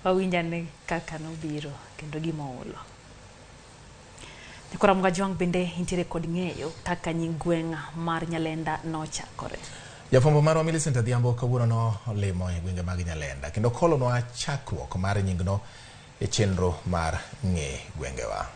wawinjane kaka nobiro kendo gimoulo. Ramogi Jwang bende intiere kod ng'eyo kaka nying gweng' mar Nyalenda nochakore. Jafwambo marwa Millicent Adhiambo kawuono no olimo e gwenge mag Nyalenda kendo kolonwa chakruok mar nyingno e chenro mar ng'e gwengewa.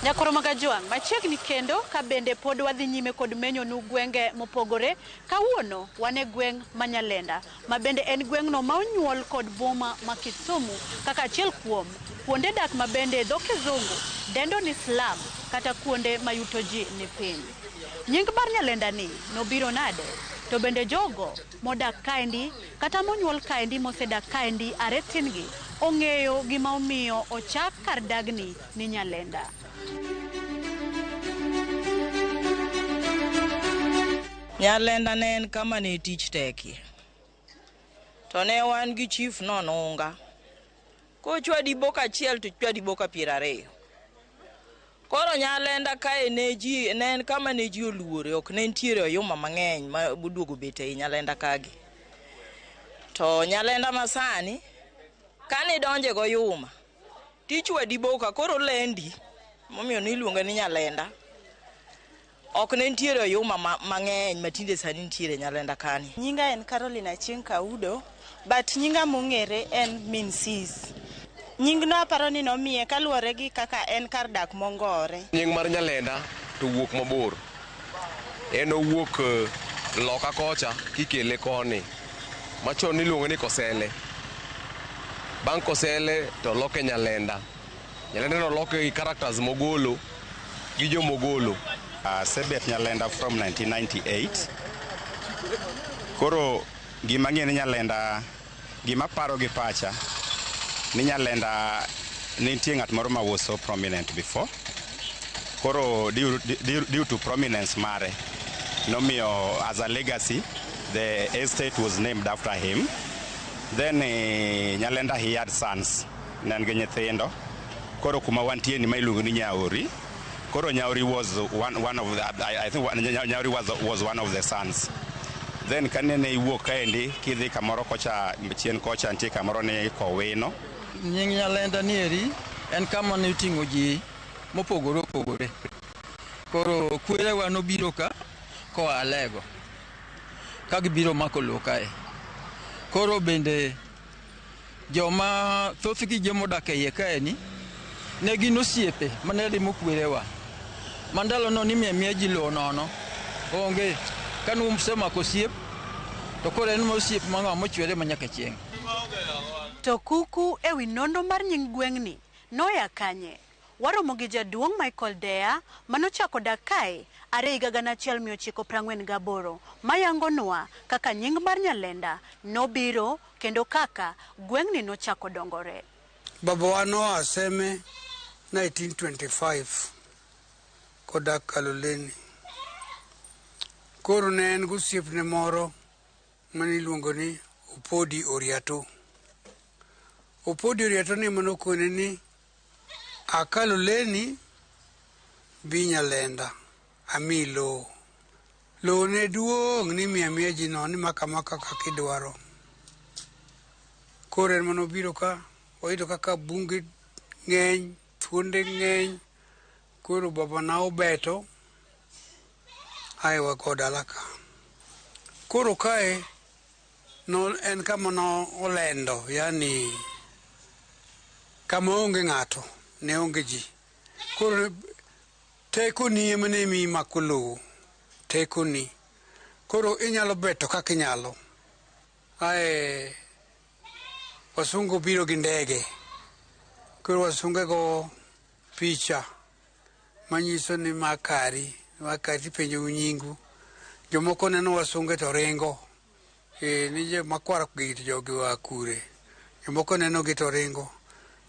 Ramogi Jwang machiegni kendo ka bende pod wadhi nyime kod menyo nu gwenge mopogore. Kawuono wane gweng' ma Nyalenda ma bende en gweng'no ma onyuol kod boma ma Kisumu kaka achiel kuom kuonde dak ma bende dho kizungu dendo ni slum kata kuonde ma yuto ji ni piny. Nying mar Nyalenda ni nobiro nade? To bende jogo modak kaendi kata monyuol kaendi mosedak kaendi aretin gi ong'eyo gima omiyo ochak kar dagni ni Nyalenda. Nyalenda ne en kama ne tich tekie. To ne wan gi chief nonunga. Kochwadi boka achiel to chwadi boka 20. Koro Nyalenda kae ne en kama ne ji oluore, ok ne ntiere oyuma mang'eny ma buduogo bet e Nyalenda kagi. To Nyalenda masani kane donje go yuma tichwadi boka koro lendi momiyo ni iluongo ni Nyalenda. Ok ne ntiere oyuma mang'eny matinde sani ntiere Nyalenda kani. Nyinga en Carolina Chieng Kaudo, but nyinga mong'ere en Minsis. Nying no aparo ni nomiye kaluwore gi kaka en kar dak mongore. Nying mar Nyalenda to wuok mabor. En owuok loka kocha kikele koni. Machon niluongo ni Kosele. Bang' Kosele to loke Nyalenda. Nyalenda no loke gi characters mogolo gi jo mogolo. Sebet Nyalenda from 1998. Koro gima ng'e ni Nyalenda, gima paro gi pacha ni Nyalenda nitie ng'at moro ma was so prominent before. Koro due to prominence mare nomiyo as a legacy the estate was named after him. Then Nyalenda he had sons, nan gi nyithindo. Koro kuma wantie ni ma iluongo ni Nyaori. Koro Nyaori was one of the, I think Nyaori was one of the sons. Then kanene iwuok kaendi kidhi kamoro kocha chien kocha nitie kamoro ni Kowino. Nying Nyalenda nieri en kama ne oting'o ji mopogore opogore. Koro kwerewa nobiro ka koa Lego ka gibiro mako lowo kae. Koro bende joma thothgi jomodak e iye kaeni ne gin osiepe mane limo kwerewa. Mandalo no nimiya ji lowo nono onge kanu semako osiep to koro en osiep mang'awa mochwere manyaka chieng'. To kuku ewi nondo mar nying gweng'ni noya kanye? Waromo gi jaduong' Michael Dea manochako dak kae are higa 1948 mayangonwa kaka nying mar Nyalenda nobiro kendo kaka gweng'ni nochako dongore. Babawa noa Seme 1925 kodak Kaloleni. Koro ne en gosiepne moro maniluongo ni Opodi Oriato. Opodi Oriato ni manokone ni Akaloleni bi Nyalenda ami lowo. Lowo ne duong' ni miya ji no ni maka kaka idwaro. Koro en manobiro ka oyudo kaka bunge ng'eny, thuonde ng'eny. Koro baba na obeto aiwa kod alaka. Koro kae no en kama no Olendo, yani kama onge ng'ato, ne onge ji. Koro teko ni ema ne mi mako lowo, teko ni. Koro inyalo beto kaka inyalo. Ae wasungu biro gi ndege. Koro wasunge go picha manyiso ni makari penjo nyingu. Jomoko neno wasunge to ringo. Ni je makwara gi jogi wa kure. Jomoko neno gi to ringo.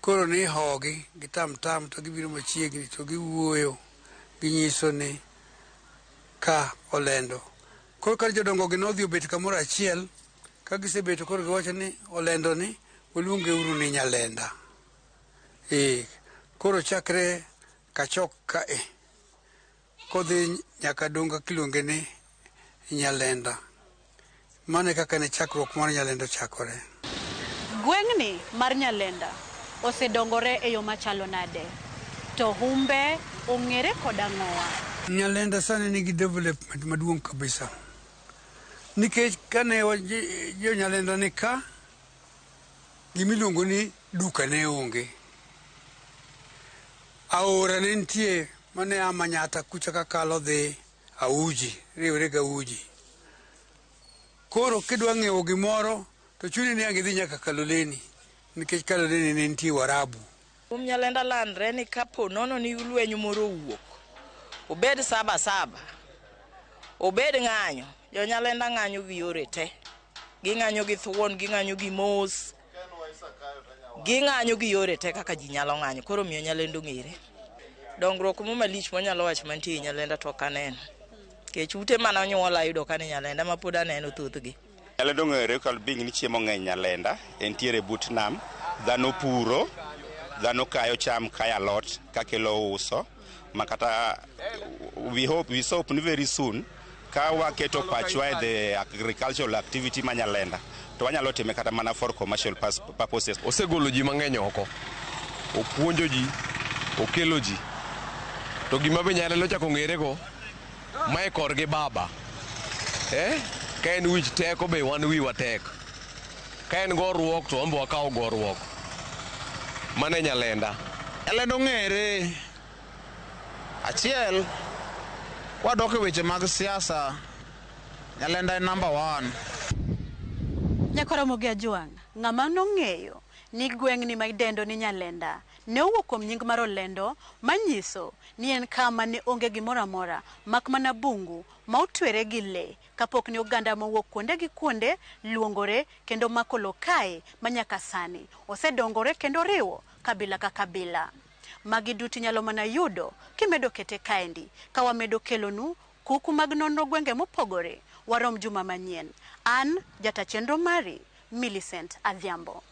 Koro ni hogi gi tam to gibiro machiegni to giwuoyo ginyiso ni ka Olendo. Koro ka jodongo gi nodhi obet kamoro achiel ka gisebeto koro giwacho ni Olendo ni oluonge uru ni Nyalenda. Koro chakre kachok ka kodhi nyaka donga kiluonge ni Nyalenda. Mane kaka ne chakruok mar Nyalenda chakore. Gweng'ni mar Nyalenda osedongore e yo machalo nade? To humbe ong'ere kod ang'owa? Nyalenda sani nigi development maduong' kabisa. Nikech kane jo Nyalenda ni ka, gimiluongo ni duka ne onge. Aora ne nitie mane Amanyata kucha kakalo dhi Auji, riwre ga Auji. Koro kidwa ng'iewo gimoro to chuni ni angidhi nyaka Kaloleni, nikech Kaloleni ne nitie Warabu. Nyalenda landre ni kapo nono ni lweny moro owuok, obed saba, obed ng'anyo, jo Nyalenda ng'anyo gi yore te. Ging'anyo gi thuon, ging'anyo gi mos, ging'anyo gi yore te kaka ji nyalo ng'anyo. Koro miyo Nyalenda ng'ere. Dongruok mo malich monyalo wacho mantie Nyalenda to kaneno. Kech ute mana nyuola yudo kane Nyalenda ma pod aneno thothgi. Nyalenda ong'ere kal bing ni chiemo ng'eny Nyalenda, entiere but nam, dhano puro, dhano kayo cham, kayo alot kakelo uso, makata we hope ni very soon ka waketo pachwa e the agricultural activity ma Nyalenda to wanyalo time kata mana for commercial purposes. Osegolo ji mang'eny oko, opuonjo ji, okelo ji, to gima be Nyalenda chako ng'erego mae korgi baba. Ka en wich teko be wan wiwa tek, ka en goruok to wambo wakawo goruok. Mane Nyalenda. Nyalenda ong'ere achiel kwadok e weche mag siasa, Nyalenda en number 1. Ramogi Ajwang', ng'ama nong'eyo ni gweng'ni ma idendo ni Nyalenda ne owuok kuom nying mar Olendo, manyiso ni en kama ne onge gimoro amora mak mana bungu ma otwere gi le, kapok ni oganda mowuok kuonde gi kuonde luongore kendo makolo kae manyaka sani osedongore kendo riwo kabila ka kabila. Magi duti nyalo mana yudo kimedo kete kaendi ka wamedo kelonu kuku mag nonro gwenge mopogore. Warom juma manyien. An jata chenro mari Millicent Adhiambo.